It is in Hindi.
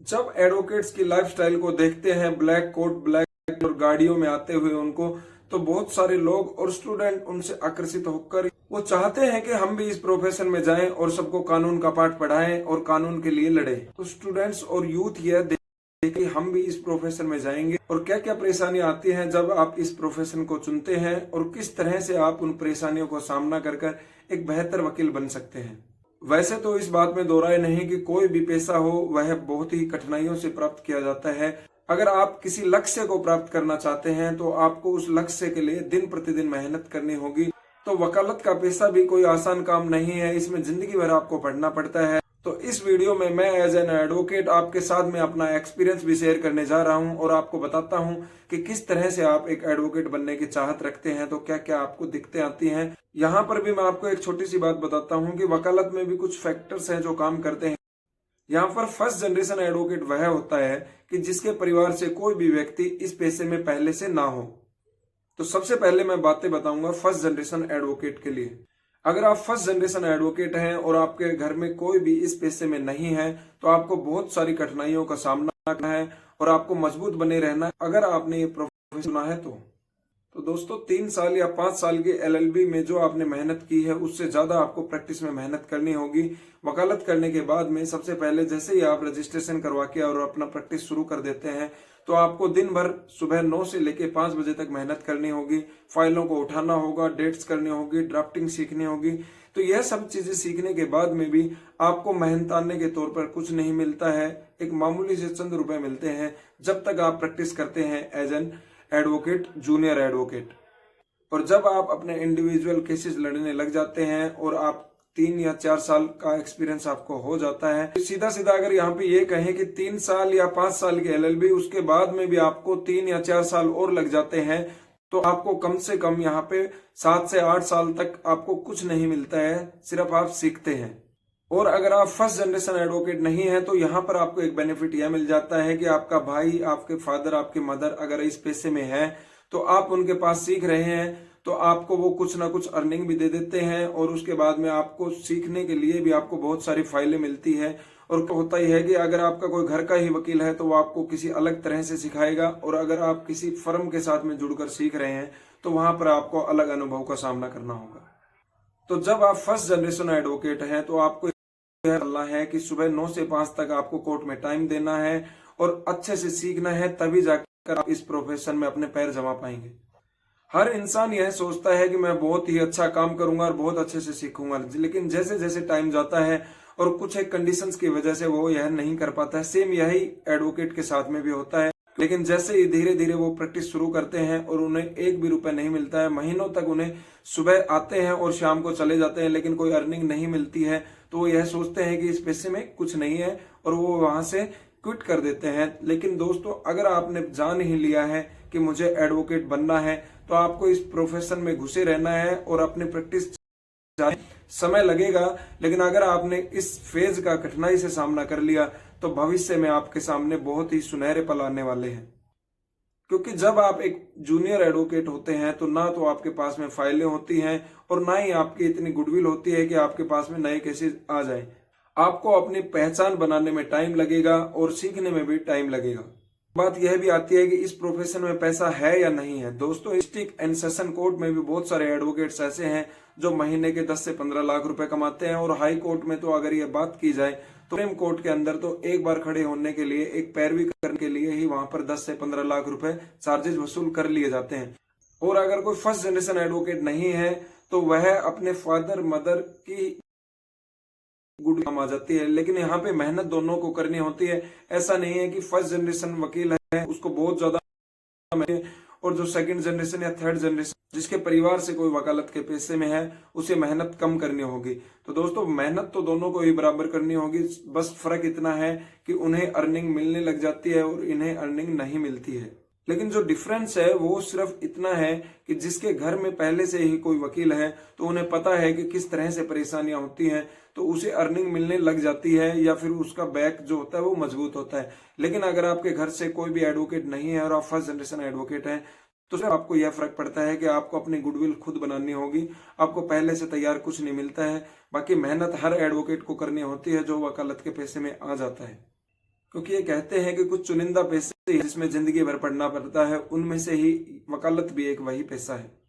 जब एडवोकेट्स की लाइफस्टाइल को देखते हैं, ब्लैक कोट, ब्लैक और गाड़ियों में आते हुए उनको, तो बहुत सारे लोग और स्टूडेंट उनसे आकर्षित होकर वो चाहते हैं कि हम भी इस प्रोफेशन में जाएं और सबको कानून का पाठ पढ़ाएं और कानून के लिए लड़ें। तो स्टूडेंट्स और यूथ यह देखें कि हम भी इस प्रोफेशन में जाएंगे और क्या क्या परेशानियां आती हैं जब आप इस प्रोफेशन को चुनते हैं और किस तरह से आप उन परेशानियों को सामना कर एक बेहतर वकील बन सकते हैं। वैसे तो इस बात में दो राय नहीं कि कोई भी पेशा हो वह बहुत ही कठिनाइयों से प्राप्त किया जाता है। अगर आप किसी लक्ष्य को प्राप्त करना चाहते हैं तो आपको उस लक्ष्य के लिए दिन प्रतिदिन मेहनत करनी होगी। तो वकालत का पेशा भी कोई आसान काम नहीं है, इसमें जिंदगी भर आपको पढ़ना पड़ता है। तो इस वीडियो में मैं एज एन एडवोकेट आपके साथ में अपना एक्सपीरियंस भी शेयर करने जा रहा हूं और आपको बताता हूं कि किस तरह से आप एक एडवोकेट बनने की चाहत रखते हैं तो क्या क्या आपको दिक्कतें आती हैं। यहाँ पर भी मैं आपको एक छोटी सी बात बताता हूं कि वकालत में भी कुछ फैक्टर्स हैं जो काम करते हैं। यहाँ पर फर्स्ट जनरेशन एडवोकेट वह होता है कि जिसके परिवार से कोई भी व्यक्ति इस पेशे में पहले से ना हो। तो सबसे पहले मैं बातें बताऊंगा फर्स्ट जनरेशन एडवोकेट के लिए। अगर आप फर्स्ट जनरेशन एडवोकेट हैं और आपके घर में कोई भी इस पेशे में नहीं है तो आपको बहुत सारी कठिनाइयों का सामना करना है और आपको मजबूत बने रहना है अगर आपने ये प्रोफेशन चुना है तो दोस्तों 3 साल या 5 साल के LLB में जो आपने मेहनत की है उससे ज्यादा आपको प्रैक्टिस में मेहनत करनी होगी। वकालत करने के बाद में सबसे पहले जैसे ही आप रजिस्ट्रेशन करवा के और अपना प्रैक्टिस शुरू कर देते हैं तो आपको दिन भर सुबह 9 से लेकर 5 बजे तक मेहनत करनी होगी। फाइलों को उठाना होगा, डेट्स करनी होगी, ड्राफ्टिंग सीखनी होगी। तो यह सब चीजें सीखने के बाद में भी आपको मेहनताने के तौर पर कुछ नहीं मिलता है, एक मामूली से चंद रुपए मिलते हैं जब तक आप प्रैक्टिस करते हैं as an advocate, junior advocate. और जब आप अपने इंडिविजुअल केसेस लड़ने लग जाते हैं और आप 3 या 4 साल का एक्सपीरियंस आपको हो जाता है, सीधा सीधा अगर यहाँ पे ये कहें कि 3 साल या 5 साल के LLB उसके बाद में भी आपको 3 या 4 साल और लग जाते हैं तो आपको कम से कम यहाँ पे 7 से 8 साल तक आपको कुछ नहीं मिलता है, सिर्फ आप सीखते हैं। और अगर आप फर्स्ट जनरेशन एडवोकेट नहीं है तो यहाँ पर आपको एक बेनिफिट यह मिल जाता है कि आपका भाई, आपके फादर, आपके मदर अगर इस पेशे में है तो आप उनके पास सीख रहे हैं तो आपको वो कुछ ना कुछ अर्निंग भी दे देते हैं और उसके बाद में आपको सीखने के लिए भी आपको बहुत सारी फाइलें मिलती है। और होता ही है कि अगर आपका कोई घर का ही वकील है तो वो आपको किसी अलग तरह से सिखाएगा और अगर आप किसी फर्म के साथ में जुड़कर सीख रहे हैं तो वहां पर आपको अलग अनुभव का सामना करना होगा। तो जब आप फर्स्ट जनरेशन एडवोकेट हैं तो आपको करना है कि सुबह 9 से 5 तक आपको कोर्ट में टाइम देना है और अच्छे से सीखना है, तभी जाकर आप इस प्रोफेशन में अपने पैर जमा पाएंगे। हर इंसान यह सोचता है कि मैं बहुत ही अच्छा काम करूंगा और बहुत अच्छे से सीखूंगा, लेकिन जैसे जैसे टाइम जाता है और कुछ एक कंडीशंस की वजह से वो यह नहीं कर पाता है। सेम यही एडवोकेट के साथ में भी होता है, लेकिन जैसे ही धीरे धीरे वो प्रैक्टिस शुरू करते हैं और उन्हें एक भी रुपए नहीं मिलता है, महीनों तक उन्हें सुबह आते हैं और शाम को चले जाते हैं लेकिन कोई अर्निंग नहीं मिलती है, तो वो यह सोचते हैं कि इस पेशे में कुछ नहीं है और वो वहां से क्विट कर देते हैं। लेकिन दोस्तों अगर आपने जान ही लिया है कि मुझे एडवोकेट बनना है तो आपको इस प्रोफेशन में घुसे रहना है और अपनी प्रैक्टिस समय लगेगा, लेकिन अगर आपने इस फेज का कठिनाई से सामना कर लिया तो भविष्य में आपके सामने बहुत ही सुनहरे पल आने वाले हैं। क्योंकि जब आप एक जूनियर एडवोकेट होते हैं तो ना तो आपके पास में फाइलें होती हैं और ना ही आपकी इतनी गुडविल होती है कि आपके पास में नए केसेस आ जाएं। आपको अपनी पहचान बनाने में टाइम लगेगा और सीखने में भी टाइम लगेगा। बात यह भी आती है कि इस प्रोफेशन में पैसा है या नहीं है। दोस्तों डिस्ट्रिक्ट एंड सेशन कोर्ट में भी बहुत सारे एडवोकेट्स ऐसे हैं जो महीने के 10 से 15 लाख रुपए कमाते हैं और हाई कोर्ट में तो अगर ये बात की जाए तो सुप्रीम कोर्ट के अंदर तो एक बार खड़े होने के लिए, एक पैरवी करने के लिए ही वहां पर 10 से 15 लाख रुपए चार्जेस वसूल कर लिए जाते हैं। और अगर कोई फर्स्ट जनरेशन एडवोकेट नहीं है तो वह अपने फादर मदर की गुड काम आ जाती है, लेकिन यहाँ पे मेहनत दोनों को करनी होती है। ऐसा नहीं है कि फर्स्ट जनरेशन वकील है उसको बहुत ज्यादा और जो सेकंड जनरेशन या थर्ड जनरेशन जिसके परिवार से कोई वकालत के पेशे में है उसे मेहनत कम करनी होगी। तो दोस्तों मेहनत तो दोनों को ही बराबर करनी होगी, बस फर्क इतना है कि उन्हें अर्निंग मिलने लग जाती है और इन्हें अर्निंग नहीं मिलती है। लेकिन जो डिफरेंस है वो सिर्फ इतना है कि जिसके घर में पहले से ही कोई वकील है तो उन्हें पता है कि किस तरह से परेशानियां होती हैं, तो उसे अर्निंग मिलने लग जाती है या फिर उसका बैक जो होता है वो मजबूत होता है। लेकिन अगर आपके घर से कोई भी एडवोकेट नहीं है और आप फर्स्ट जनरेशन एडवोकेट हैं तो सिर्फ आपको यह फर्क पड़ता है कि आपको अपनी गुडविल खुद बनानी होगी। आपको पहले से तैयार कुछ नहीं मिलता है, बाकी मेहनत हर एडवोकेट को करनी होती है जो वकालत के पेशे में आ जाता है। क्योंकि ये कहते हैं कि कुछ चुनिंदा पैसे जिसमें जिंदगी भर पढ़ना पड़ता है, उनमें से ही वकालत भी एक वही पैसा है।